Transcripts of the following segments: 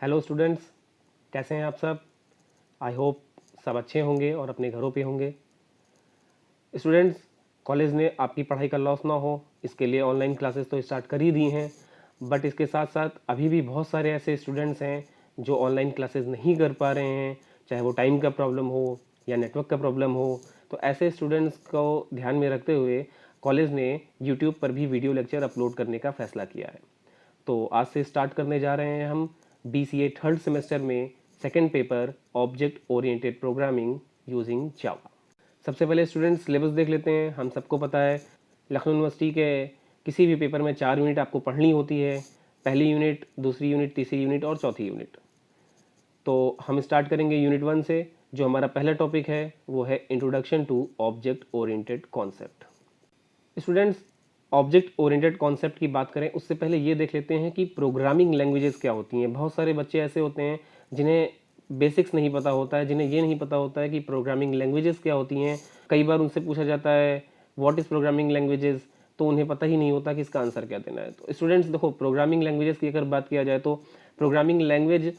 Hello students, कैसे हैं आप सब। आई होप सब अच्छे होंगे और अपने घरों पे होंगे। स्टूडेंट्स, कॉलेज ने आपकी पढ़ाई का लॉस ना हो इसके लिए ऑनलाइन क्लासेस तो स्टार्ट कर ही दी हैं, बट इसके साथ साथ अभी भी बहुत सारे ऐसे स्टूडेंट्स हैं जो ऑनलाइन क्लासेस नहीं कर पा रहे हैं, चाहे वो टाइम का प्रॉब्लम हो या नेटवर्क का प्रॉब्लम हो। तो ऐसे स्टूडेंट्स को ध्यान में रखते हुए कॉलेज ने यूट्यूब पर भी वीडियो लेक्चर अपलोड करने का फैसला किया है। तो आज से स्टार्ट करने जा रहे हैं हम BCA थर्ड सेमेस्टर में second paper object oriented programming using Java. सबसे पहले स्टूडेंट्स सिलेबस देख लेते हैं। हम सबको पता है लखनऊ यूनिवर्सिटी के किसी भी पेपर में 4 यूनिट आपको पढ़नी होती है, पहली यूनिट, दूसरी यूनिट, तीसरी यूनिट और चौथी यूनिट। तो हम स्टार्ट करेंगे यूनिट 1 से। जो हमारा पहला टॉपिक है वो है introduction to object oriented concept. Students, object oriented concept की बात करें उससे पहले ये देख लेते हैं कि प्रोग्रामिंग लैंग्वेजेस क्या होती हैं। बहुत सारे बच्चे ऐसे होते हैं जिन्हें बेसिक्स नहीं पता होता है, जिन्हें ये नहीं पता होता है कि प्रोग्रामिंग लैंग्वेजेस क्या होती हैं। कई बार उनसे पूछा जाता है व्हाट इज़ प्रोग्रामिंग लैंग्वेजेस, तो उन्हें पता ही नहीं होता कि इसका आंसर क्या देना है। तो स्टूडेंट्स देखो, प्रोग्रामिंग लैंग्वेजेस की अगर बात किया जाए तो प्रोग्रामिंग लैंग्वेज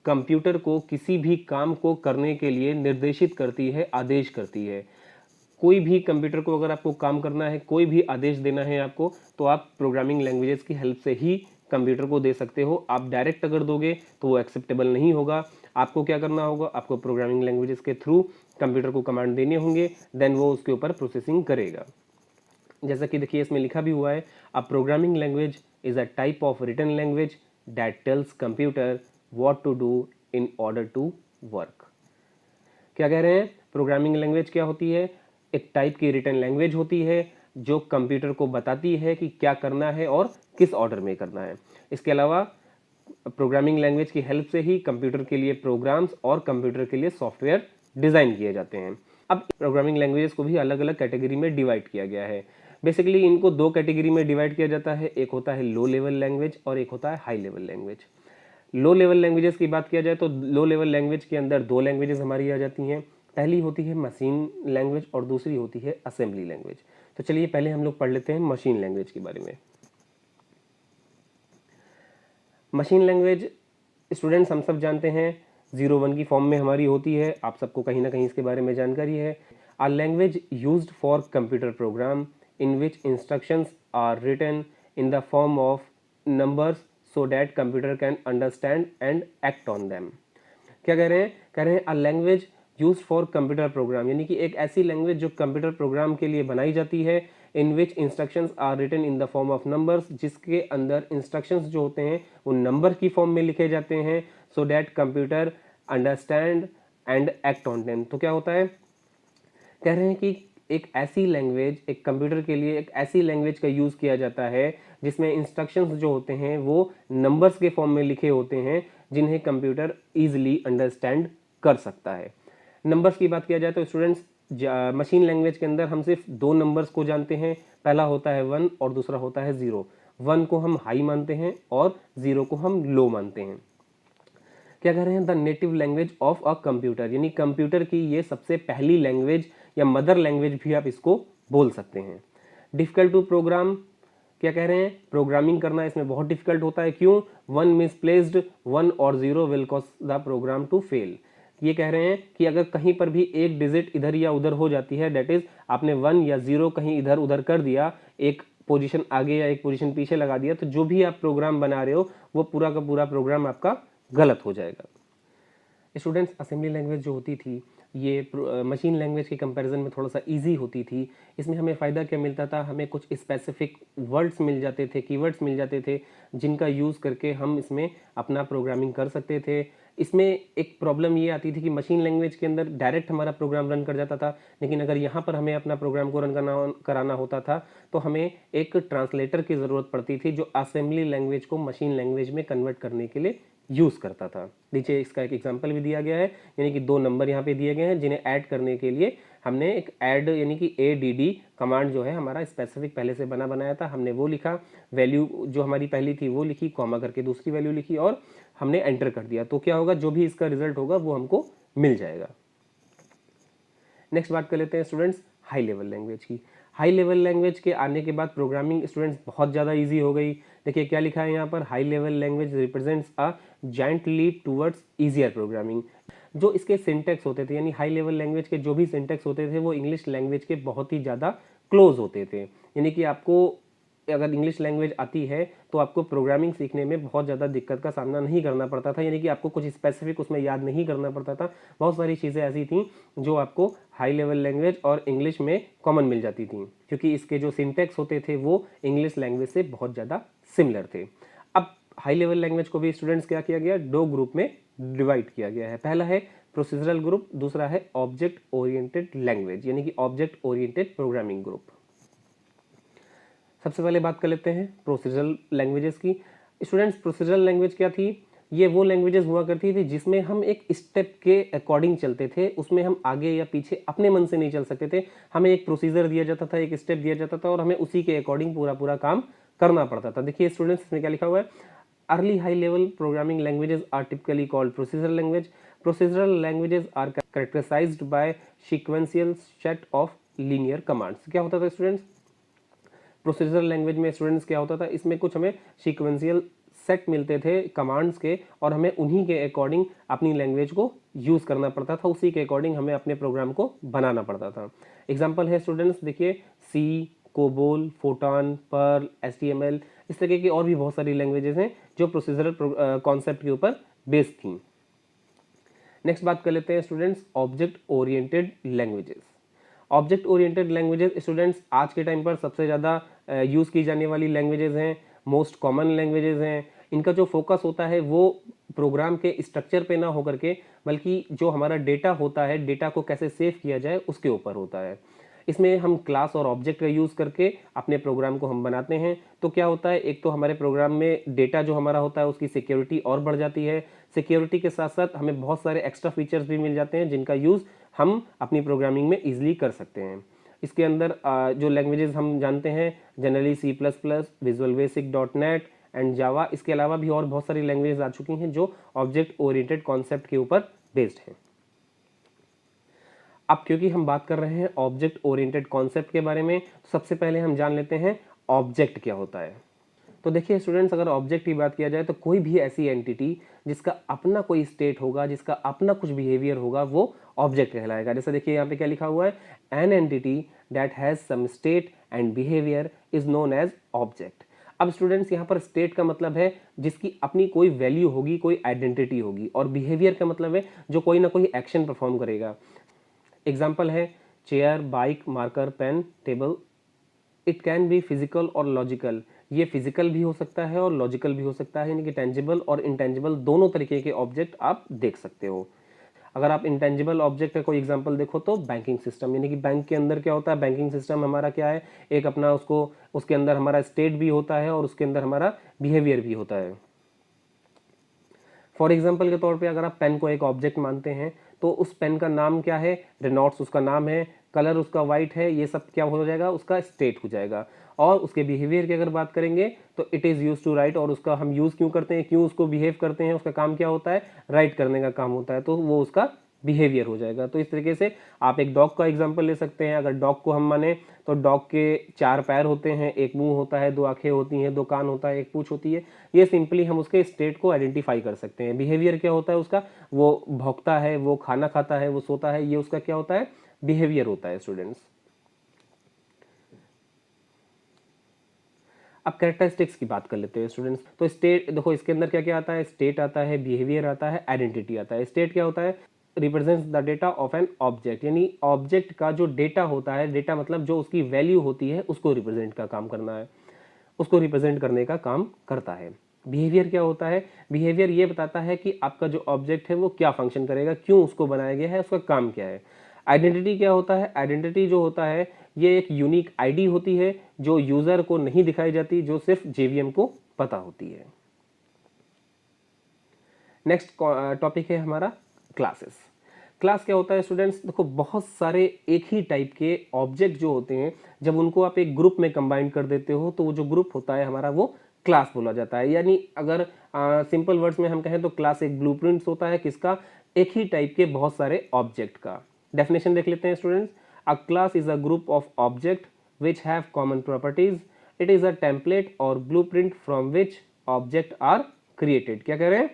कंप्यूटर को किसी भी काम को करने के लिए निर्देशित करती है, आदेश करती है। कोई भी कंप्यूटर को अगर आपको काम करना है, कोई भी आदेश देना है आपको, तो आप प्रोग्रामिंग लैंग्वेजेस की हेल्प से ही कंप्यूटर को दे सकते हो। आप डायरेक्ट अगर दोगे तो वो एक्सेप्टेबल नहीं होगा। आपको क्या करना होगा, आपको प्रोग्रामिंग लैंग्वेजेस के थ्रू कंप्यूटर को कमांड देने होंगे, देन वो उसके ऊपर प्रोसेसिंग करेगा। जैसा कि देखिए इसमें लिखा भी हुआ है, a programming language is a type of written language that tells computer what to do in order to work. क्या कह रहे हैं, प्रोग्रामिंग लैंग्वेज क्या होती है, एक टाइप की रिटन लैंग्वेज होती है जो कंप्यूटर को बताती है कि क्या करना है और किस ऑर्डर में करना है। इसके अलावा प्रोग्रामिंग लैंग्वेज की हेल्प से ही कंप्यूटर के लिए प्रोग्राम्स और कंप्यूटर के लिए सॉफ्टवेयर डिज़ाइन किए जाते हैं। अब प्रोग्रामिंग लैंग्वेजेस को भी अलग अलग कैटेगरी में डिवाइड किया गया है। बेसिकली इनको दो कैटेगरी में डिवाइड किया जाता है, एक होता है लो लेवल लैंग्वेज और एक होता है high level language. Low level languages की बात किया जाए तो लो लेवल लैंग्वेज के अंदर दो लैंग्वेजेस हमारी आ जाती हैं। पहली होती है मशीन लैंग्वेज और दूसरी होती है असेंबली लैंग्वेज। तो चलिए पहले हम लोग पढ़ लेते हैं मशीन लैंग्वेज के बारे में। मशीन लैंग्वेज स्टूडेंट्स हम सब जानते हैं 0-1 की फॉर्म में हमारी होती है। आप सबको कहीं ना कहीं इसके बारे में जानकारी है। A language used for computer program in which instructions are written in the form of numbers so that computer can understand and act on them. क्या कह रहे हैं, कह रहे हैं a language use for computer program, यानी कि एक ऐसी लैंग्वेज जो कंप्यूटर प्रोग्राम के लिए बनाई जाती है, in which instructions are written in the form of numbers, जिसके अंदर इंस्ट्रक्शंस जो होते हैं वो नंबर की फॉर्म में लिखे जाते हैं, सो that computer understand and act on them. तो क्या होता है, कह रहे हैं कि एक ऐसी लैंग्वेज, एक कंप्यूटर के लिए एक ऐसी लैंग्वेज का यूज़ किया जाता है जिसमें इंस्ट्रक्शंस जो होते हैं वो नंबर्स के फॉर्म में लिखे होते हैं, जिन्हें कंप्यूटर ईजिली अंडरस्टैंड कर सकता है। नंबर्स की बात किया जाए तो स्टूडेंट्स, मशीन लैंग्वेज के अंदर हम सिर्फ दो नंबर्स को जानते हैं। पहला होता है 1 और दूसरा होता है 0। 1 को हम हाई मानते हैं और 0 को हम लो मानते हैं। क्या कह रहे हैं, the native language of a computer, यानी कंप्यूटर की ये सबसे पहली लैंग्वेज या मदर लैंग्वेज भी आप इसको बोल सकते हैं। डिफिकल्ट टू प्रोग्राम, क्या कह रहे हैं, प्रोग्रामिंग करना इसमें बहुत डिफिकल्ट होता है। क्यों, 1 मिसप्लेस्ड 1 और 0 will cause the program to fail. ये कह रहे हैं कि अगर कहीं पर भी एक डिजिट इधर या उधर हो जाती है, दैट इज आपने 1 या 0 कहीं इधर उधर कर दिया, एक पोजीशन आगे या एक पोजीशन पीछे लगा दिया, तो जो भी आप प्रोग्राम बना रहे हो वो पूरा का पूरा प्रोग्राम आपका गलत हो जाएगा। स्टूडेंट्स, असेंबली लैंग्वेज जो होती थी ये मशीन लैंग्वेज के कंपैरिजन में थोड़ा सा इजी होती थी। इसमें हमें फ़ायदा क्या मिलता था, हमें कुछ स्पेसिफिक वर्ड्स मिल जाते थे, कीवर्ड्स मिल जाते थे, जिनका यूज़ करके हम इसमें अपना प्रोग्रामिंग कर सकते थे। इसमें एक प्रॉब्लम ये आती थी कि मशीन लैंग्वेज के अंदर डायरेक्ट हमारा प्रोग्राम रन कर जाता था, लेकिन अगर यहाँ पर हमें अपना प्रोग्राम को रन कराना होता था तो हमें एक ट्रांसलेटर की ज़रूरत पड़ती थी जो असेंबली लैंग्वेज को मशीन लैंग्वेज में कन्वर्ट करने के लिए यूज़ करता था। नीचे इसका एक एग्जांपल भी दिया गया है, यानी कि दो नंबर यहाँ पे दिए गए हैं जिन्हें ऐड करने के लिए हमने एक ऐड यानी कि ADD कमांड जो है हमारा स्पेसिफिक पहले से बना बनाया था, हमने वो लिखा, वैल्यू जो हमारी पहली थी वो लिखी, कॉमा करके दूसरी वैल्यू लिखी और हमने एंटर कर दिया। तो क्या होगा, जो भी इसका रिजल्ट होगा वो हमको मिल जाएगा। नेक्स्ट बात कर लेते हैं स्टूडेंट्स हाई लेवल लैंग्वेज की। हाई लेवल लैंग्वेज के आने के बाद प्रोग्रामिंग स्टूडेंट्स बहुत ज़्यादा इजी हो गई। देखिए क्या लिखा है यहाँ पर, high level language represents a giant leap towards easier programming. जो इसके सिंटेक्स होते थे, यानी हाई लेवल लैंग्वेज के जो भी सिंटेक्स होते थे वो इंग्लिश लैंग्वेज के बहुत ही ज़्यादा क्लोज होते थे। यानी कि आपको अगर इंग्लिश लैंग्वेज आती है तो आपको प्रोग्रामिंग सीखने में बहुत ज़्यादा दिक्कत का सामना नहीं करना पड़ता था, यानी कि आपको कुछ स्पेसिफिक उसमें याद नहीं करना पड़ता था। बहुत सारी चीज़ें ऐसी थी जो आपको हाई लेवल लैंग्वेज और इंग्लिश में कॉमन मिल जाती थी, क्योंकि इसके जो सिंटेक्स होते थे वो इंग्लिश लैंग्वेज से बहुत ज़्यादा सिमिलर थे। अब हाई लेवल लैंग्वेज को भी स्टूडेंट्स क्या किया गया, दो ग्रुप में डिवाइड किया गया है। पहला है प्रोसीजरल ग्रुप, दूसरा है ऑब्जेक्ट ओरिएंटेड लैंग्वेज, यानी कि ऑब्जेक्ट ओरिएंटेड प्रोग्रामिंग ग्रुप। सबसे पहले बात कर लेते हैं प्रोसीजरल लैंग्वेजेस की। स्टूडेंट्स, प्रोसीजरल लैंग्वेज क्या थी, ये वो लैंग्वेजेस हुआ करती थी जिसमें हम एक स्टेप के अकॉर्डिंग चलते थे, उसमें हम आगे या पीछे अपने मन से नहीं चल सकते थे। हमें एक प्रोसीजर दिया जाता था, एक स्टेप दिया जाता था और हमें उसी के अकॉर्डिंग पूरा पूरा काम करना पड़ता था। देखिए स्टूडेंट्स, इसमें क्या लिखा हुआ है, early high level programming languages are typically called procedural language. Procedural languages are characterised by sequential set of linear commands. क्या होता था स्टूडेंट्स, प्रोसीजरल लैंग्वेज में स्टूडेंट्स क्या होता था, इसमें कुछ हमें सीक्वेंशियल सेट मिलते थे कमांड्स के और हमें उन्हीं के अकॉर्डिंग अपनी लैंग्वेज को यूज़ करना पड़ता था, उसी के अकॉर्डिंग हमें अपने प्रोग्राम को बनाना पड़ता था। एग्जाम्पल है स्टूडेंट्स, देखिए सी, कोबोल, फोटान, पर्ल, HTML, इस तरह की और भी बहुत सारी लैंग्वेजेस हैं जो प्रोसीजरल कॉन्सेप्ट के ऊपर बेस्ड थी। नेक्स्ट बात कर लेते हैं students, object oriented languages. Object oriented languages students आज के टाइम पर सबसे ज़्यादा यूज़ की जाने वाली लैंग्वेजेस हैं, मोस्ट कॉमन लैंग्वेजेस हैं। इनका जो फोकस होता है वो प्रोग्राम के स्ट्रक्चर पे ना होकर के, बल्कि जो हमारा डेटा होता है, डेटा को कैसे सेव किया जाए उसके ऊपर होता है। इसमें हम क्लास और ऑब्जेक्ट का यूज़ करके अपने प्रोग्राम को हम बनाते हैं। तो क्या होता है, एक तो हमारे प्रोग्राम में डेटा जो हमारा होता है उसकी सिक्योरिटी और बढ़ जाती है। सिक्योरिटी के साथ साथ हमें बहुत सारे एक्स्ट्रा फीचर्स भी मिल जाते हैं जिनका यूज़ हम अपनी प्रोग्रामिंग में ईजिली कर सकते हैं। इसके अंदर जो लैंग्वेजेस हम जानते हैं generally C++, visual basic, .NET and Java. इसके अलावा भी और बहुत सारी लैंग्वेजेस आ चुकी हैं जो ऑब्जेक्ट ओरिएंटेड कॉन्सेप्ट के ऊपर बेस्ड हैं। अब क्योंकि हम बात कर रहे हैं ऑब्जेक्ट ओरिएंटेड कॉन्सेप्ट के बारे में, सबसे पहले हम जान लेते हैं ऑब्जेक्ट क्या होता है। तो देखिए स्टूडेंट्स, अगर ऑब्जेक्ट की बात किया जाए तो कोई भी ऐसी एंटिटी जिसका अपना कोई स्टेट होगा, जिसका अपना कुछ बिहेवियर होगा, वो ऑब्जेक्ट कहलाएगा। जैसे देखिए यहाँ पे क्या लिखा हुआ है, an entity that has some state and behaviour is known as object. अब स्टूडेंट्स यहाँ पर स्टेट का मतलब है जिसकी अपनी कोई वैल्यू होगी, कोई आइडेंटिटी होगी, और बिहेवियर का मतलब है जो कोई ना कोई एक्शन परफॉर्म करेगा। एग्जाम्पल है chair, bike, marker, pen, table. It can be physical और लॉजिकल। ये फिजिकल भी हो सकता है और लॉजिकल भी हो सकता है, यानी कि टेंजिबल और इंटेंजिबल दोनों तरीके के ऑब्जेक्ट आप देख सकते हो। अगर आप इंटेंजिबल ऑब्जेक्ट का कोई एग्जांपल देखो तो बैंकिंग सिस्टम, यानी कि बैंक के अंदर क्या होता है, बैंकिंग सिस्टम हमारा क्या है, एक अपना उसको उसके अंदर हमारा स्टेट भी होता है और उसके अंदर हमारा बिहेवियर भी होता है। फॉर एग्जाम्पल के तौर पे अगर आप पेन को एक ऑब्जेक्ट मानते हैं तो उस पेन का नाम क्या है, रेनॉल्ड्स उसका नाम है, कलर उसका वाइट है, ये सब क्या हो जाएगा, उसका स्टेट हो जाएगा। और उसके बिहेवियर की अगर बात करेंगे तो it is use to write, और उसका हम यूज़ क्यों करते हैं, क्यों उसको बिहेव करते हैं, उसका काम क्या होता है, राइट करने का काम होता है, तो वो उसका बिहेवियर हो जाएगा। तो इस तरीके से आप एक डॉग का एग्जाम्पल ले सकते हैं। अगर डॉग को हम माने तो डॉग के 4 पैर होते हैं, एक मुंह होता है, 2 आंखें होती हैं, 2 कान होता है, एक पूंछ होती है। ये सिंपली हम उसके स्टेट को आइडेंटिफाई कर सकते हैं। बिहेवियर क्या होता है उसका, वो भौंकता है, वो खाना खाता है, वो सोता है, ये उसका क्या होता है, बिहेवियर होता है स्टूडेंट्स। अब कैरेक्टरिस्टिक्स की बात कर लेते हैं स्टूडेंट्स। तो स्टेट देखो, इसके अंदर क्या क्या आता है, स्टेट आता है, बिहेवियर आता है, आइडेंटिटी आता है। स्टेट क्या होता है, represents the data of an object, यानी ऑब्जेक्ट का जो डेटा होता है, डेटा मतलब जो उसकी वैल्यू होती है उसको रिप्रेजेंट का काम करना है, उसको रिप्रेजेंट करने का काम करता है। बिहेवियर क्या होता है, बिहेवियर ये बताता है कि आपका जो ऑब्जेक्ट है वो क्या फंक्शन करेगा, क्यों उसको बनाया गया है, उसका काम क्या है। आइडेंटिटी क्या होता है, आइडेंटिटी जो होता है ये एक यूनिक आईडी होती है जो यूजर को नहीं दिखाई जाती, जो सिर्फ जेवीएम को पता होती है। नेक्स्ट टॉपिक है हमारा क्लासेस। क्लास क्या होता है स्टूडेंट्स, देखो बहुत सारे एक ही टाइप के ऑब्जेक्ट जो होते हैं, जब उनको आप एक ग्रुप में कंबाइन कर देते हो तो वो जो ग्रुप होता है हमारा वो क्लास बोला जाता है। यानी अगर सिंपल वर्ड्स में हम कहें तो क्लास एक ब्लूप्रिंट्स होता है किसका, एक ही टाइप के बहुत सारे ऑब्जेक्ट का। डेफिनेशन देख लेते हैं students. A class is a group of object which have common properties it is a template और blueprint from which object are created. क्या कह रहे हैं,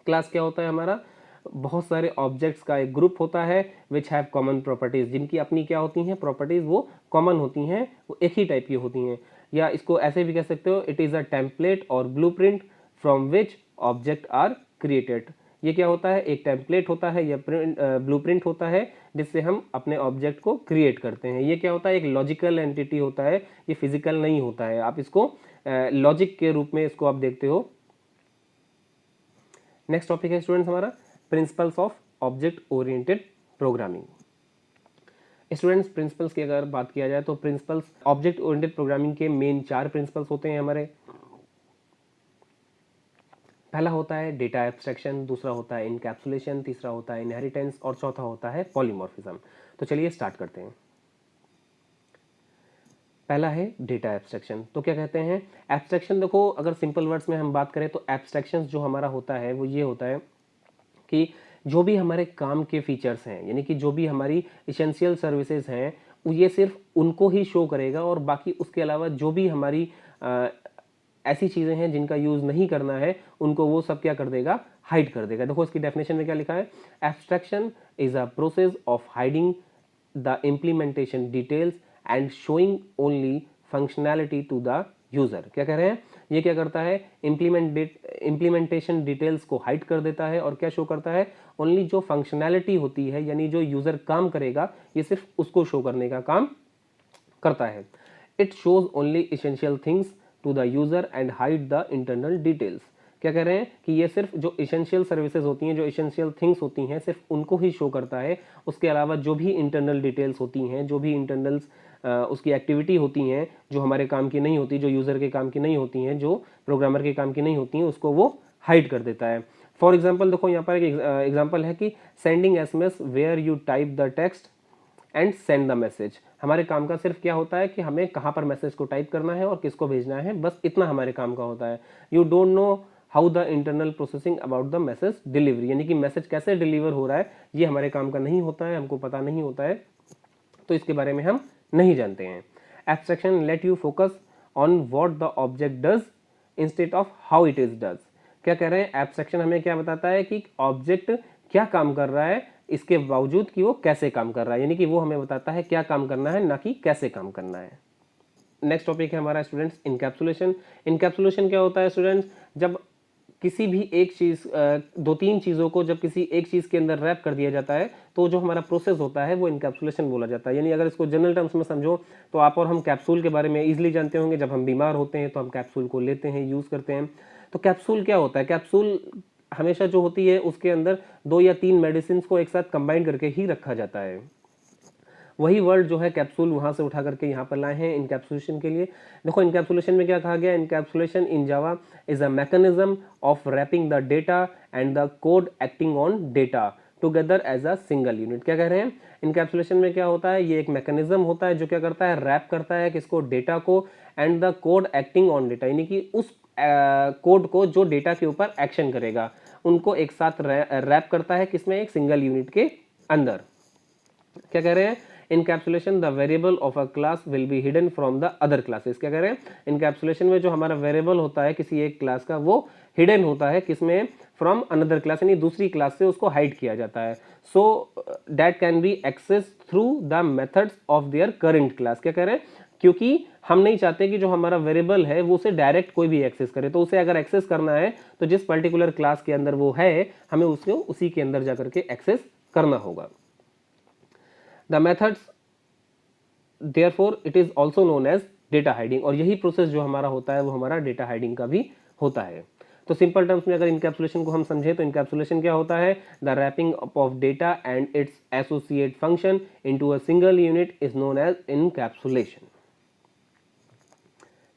क्लास क्या होता है हमारा, बहुत सारे ऑब्जेक्ट्स का एक ग्रुप होता है विच हैव कॉमन प्रॉपर्टीज, जिनकी अपनी क्या होती हैं प्रॉपर्टीज, वो कॉमन होती हैं, वो एक ही टाइप की होती हैं। या इसको ऐसे भी कह सकते हो, इट इज़ अ टेम्पलेट और blueprint from which object are created. ये क्या होता है, एक टेम्पलेट होता है या ब्लूप्रिंट होता है जिससे हम अपने ऑब्जेक्ट को क्रिएट करते हैं। ये क्या होता है, एक लॉजिकल एंटिटी होता है, ये फिजिकल नहीं होता है। आप इसको लॉजिक के रूप में इसको आप देखते हो। नेक्स्ट टॉपिक है स्टूडेंट्स हमारा principles of object oriented programming. Students principles की अगर बात किया जाए तो प्रिंसिपल्स ऑब्जेक्ट ओरिएंटेड प्रोग्रामिंग के मेन 4 प्रिंसिपल्स होते हैं हमारे। पहला होता है डेटा एब्स्ट्रैक्शन, दूसरा होता है इनकैप्सुलेशन, तीसरा होता है इनहेरिटेंस और चौथा होता है पॉलीमॉर्फिज्म। तो चलिए स्टार्ट करते हैं। पहला है डेटा एब्स्ट्रैक्शन। तो क्या कहते हैं एब्स्ट्रैक्शन, देखो अगर सिंपल वर्ड्स में हम बात करें तो एब्स्ट्रैक्शन जो हमारा होता है वो ये होता है कि जो भी हमारे काम के फीचर्स हैं, यानी कि जो भी हमारी इसेंशियल सर्विसेज हैं, ये सिर्फ उनको ही शो करेगा और बाकी उसके अलावा जो भी हमारी ऐसी चीज़ें हैं जिनका यूज़ नहीं करना है उनको वो सब क्या कर देगा, हाइड कर देगा। देखो इसकी डेफिनेशन में क्या लिखा है, abstraction is a process of hiding the implementation details and showing only functionality to the user. क्या कह रहे हैं, ये क्या करता है, इम्प्लीमेंटेशन डिटेल्स को हाइड कर देता है और क्या शो करता है, ओनली जो फंक्शनैलिटी होती है यानी जो यूज़र काम करेगा ये सिर्फ उसको शो करने का काम करता है। It shows only essential things to the user and hide the internal details. क्या कह रहे हैं कि ये सिर्फ जो इसेंशियल सर्विसेज होती हैं, जो इसेंशियल थिंग्स होती हैं, सिर्फ उनको ही शो करता है। उसके अलावा जो भी इंटरनल डिटेल्स होती हैं, जो भी इंटरनल्स उसकी एक्टिविटी होती हैं जो हमारे काम की नहीं होती, जो यूज़र के काम की नहीं होती हैं, जो प्रोग्रामर के काम की नहीं होती हैं, उसको वो हाइड कर देता है। फॉर एग्जाम्पल देखो यहाँ पर एक एग्जाम्पल है कि sending SMS where you type the text and send the message. हमारे काम का सिर्फ क्या होता है कि हमें कहाँ पर मैसेज को टाइप करना है और किसको भेजना है, बस इतना हमारे काम का होता है। You don't know how the internal processing about the message delivery, यानी कि मैसेज कैसे डिलीवर हो रहा है ये हमारे काम का नहीं होता है, हमको पता नहीं होता है, तो इसके बारे में हम नहीं जानते हैं। Abstraction let you focus on what the object does instead of how it is does. क्या कह रहे हैं, एब्स्ट्रैक्शन हमें क्या बताता है कि ऑब्जेक्ट क्या काम कर रहा है इसके बावजूद कि वो कैसे काम कर रहा है, यानी कि वो हमें बताता है क्या काम करना है ना कि कैसे काम करना है। नेक्स्ट टॉपिक है हमारा स्टूडेंट्स इनकैप्सुलेशन। इनकैप्सुलेशन क्या होता है स्टूडेंट्स, जब किसी भी एक चीज़ दो तीन चीज़ों को जब किसी एक चीज़ के अंदर रैप कर दिया जाता है तो जो हमारा प्रोसेस होता है वो इनकैप्सुलेशन बोला जाता है। यानी अगर इसको जनरल टर्म्स में समझो तो आप और हम कैप्सूल के बारे में इजीली जानते होंगे। जब हम बीमार होते हैं तो हम कैप्सूल को लेते हैं, यूज़ करते हैं। तो कैप्सूल क्या होता है, कैप्सूल हमेशा जो होती है उसके अंदर 2 या 3 मेडिसिन को एक साथ कंबाइन करके ही रखा जाता है। वही वर्ड जो है कैप्सूल वहां से उठा करके यहाँ पर लाए हैं इनकैप्सुलेशन के लिए। देखो इनकैप्सुलेशन में क्या कहा गया, encapsulation in Java is a mechanism of wrapping the data and the code acting on data together as a single unit. क्या कह रहे हैं, इनकैप्सुलेशन में क्या होता है, ये एक मैकेनिज्म होता है जो क्या करता है, रैप करता है किसको, डेटा को, and the code acting on data, यानी कि उस कोड को जो डेटा के ऊपर एक्शन करेगा उनको एक साथ रैप करता है किसमें, एक सिंगल यूनिट के अंदर। क्या कह रहे हैं, encapsulation the variable of a class will be hidden from the other classes. क्या कह रहे हैं, इनकैप्सुलेशन में जो हमारा वेरिएबल होता है किसी एक क्लास का वो हिडन होता है किसमें, फ्रॉम अनदर क्लास, यानी दूसरी क्लास से उसको हाइड किया जाता है। So that can be access through the methods of their current class. क्या कह रहे हैं, क्योंकि हम नहीं चाहते कि जो हमारा वेरिएबल है वो उसे डायरेक्ट कोई भी एक्सेस करे, तो उसे अगर एक्सेस करना है तो जिस पर्टिकुलर क्लास के अंदर वो है हमें उसको उसी के अंदर जाकर के एक्सेस करना होगा। The methods therefore it is also known as data hiding, और यही प्रोसेस जो हमारा होता है वो हमारा डेटा हाइडिंग का भी होता है। तो सिंपल टर्म्स में अगर इनकैप्सुलेशन को हम समझे तो इनकैप्सुलेशन क्या होता है, the wrapping up of data and its associate function into a single unit is known as encapsulation.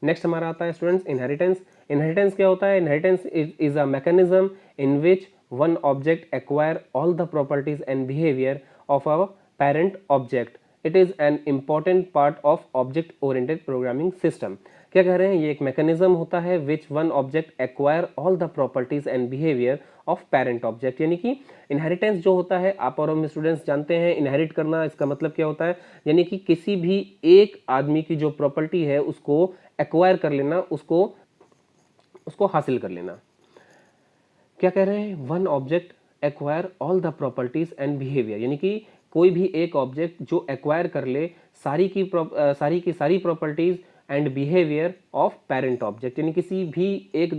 Next हमारा आता है स्टूडेंट्स इनहेरिटेंस। इनहेरिटेंस क्या होता है, inheritance is a mechanism in which one object acquire all the properties and behaviour of a parent object. It is an important part of object oriented programming system. क्या कह रहे हैं, ये एक mechanism होता है which one object acquire all the properties and behaviour of parent object. यानी कि इनहेरिटेंस जो होता है, आप और हम स्टूडेंट्स जानते हैं इनहेरिट करना इसका मतलब क्या होता है, यानी कि किसी भी एक आदमी की जो प्रॉपर्टी है उसको एक्वायर कर लेना, उसको उसको हासिल कर लेना। क्या कह रहे हैं, one object acquire all the properties and behaviour, यानी कि कोई भी एक ऑब्जेक्ट जो एक्वायर कर ले सारी की सारी properties and behaviour of parent object, यानी किसी भी एक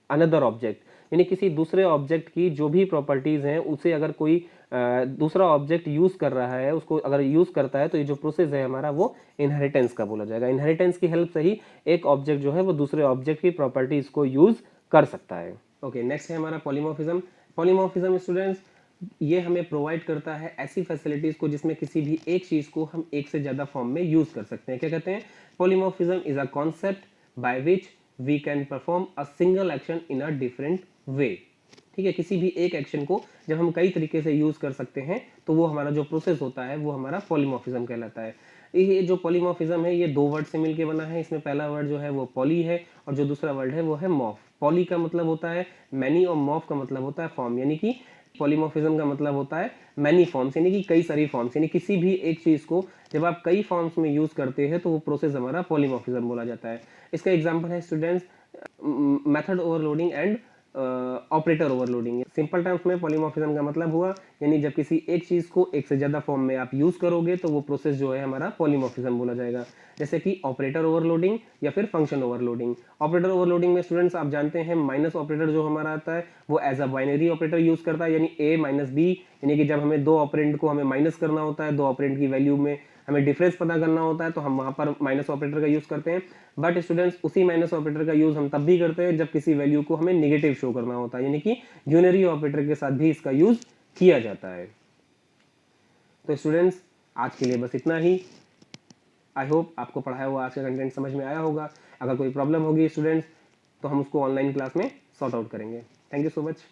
अनदर ऑब्जेक्ट, यानी किसी दूसरे ऑब्जेक्ट की जो भी प्रॉपर्टीज हैं उसे अगर कोई दूसरा ऑब्जेक्ट यूज कर रहा है, उसको अगर यूज करता है, तो ये जो प्रोसेस है हमारा वो इनहेरिटेंस का बोला जाएगा। इनहेरिटेंस की हेल्प से ही एक ऑब्जेक्ट जो है वो दूसरे ऑब्जेक्ट की प्रॉपर्टीज को यूज कर सकता है। ओके, नेक्स्ट है हमारा पॉलीमॉर्फिज्म। पॉलीमॉर्फिज्म स्टूडेंट्स ये हमें प्रोवाइड करता है ऐसी फैसिलिटीज को जिसमें किसी भी एक चीज को हम एक से ज्यादा फॉर्म में यूज कर सकते हैं। क्या कहते हैं, polymorphism is a concept by which we can perform a single action in a different way. ठीक है, किसी भी एक एक्शन को जब हम कई तरीके से यूज कर सकते हैं तो वो हमारा जो प्रोसेस होता है वो हमारा पॉलीमॉर्फिज्म कहलाता है। ये जो पॉलीमॉर्फिज्म है ये दो वर्ड से मिलकर बना है। इसमें पहला वर्ड जो है वो पॉली है और जो दूसरा वर्ड है वो है मॉर्फ। पॉली का मतलब होता है मैनी और मॉर्फ का मतलब होता है फॉर्म, यानी कि पॉलीमॉर्फिज्म का मतलब होता है मैनी फॉर्म्स, यानी कि कई सारी फॉर्म्स, यानी किसी भी एक चीज को जब आप कई फॉर्म्स में यूज करते हैं तो वो प्रोसेस हमारा पॉलीमॉर्फिज्म बोला जाता है। इसका एग्जांपल है students method overloading and operator overloading. Simple terms में पॉलीमॉर्फिज्म का मतलब हुआ यानी जब किसी एक चीज को एक से ज्यादा फॉर्म में आप यूज करोगे तो वो प्रोसेस जो है हमारा पॉलीमॉर्फिज्म बोला जाएगा। जैसे कि ऑपरेटर ओवरलोडिंग या फिर फंक्शन ओवरलोडिंग। ऑपरेटर ओवरलोडिंग में स्टूडेंट्स आप जानते हैं माइनस ऑपरेटर जो हमारा आता है वो as a binary operator use करता है, यानी ए माइनस बी, यानी कि जब हमें दो ऑपरेंड को हमें माइनस करना होता है, दो ऑपरेंड की वैल्यू में हमें डिफरेंस पता करना होता है तो हम वहां पर माइनस ऑपरेटर का यूज करते हैं। बट स्टूडेंट्स उसी माइनस ऑपरेटर का यूज हम तब भी करते हैं जब किसी वैल्यू को हमें नेगेटिव शो करना होता है, यानी कि यूनरी ऑपरेटर के साथ भी इसका यूज किया जाता है। तो स्टूडेंट्स आज के लिए बस इतना ही। आई होप आपको पढ़ाया हुआ आज का कंटेंट समझ में आया होगा। अगर कोई प्रॉब्लम होगी स्टूडेंट्स तो हम उसको ऑनलाइन क्लास में सॉर्ट आउट करेंगे। Thank you so much.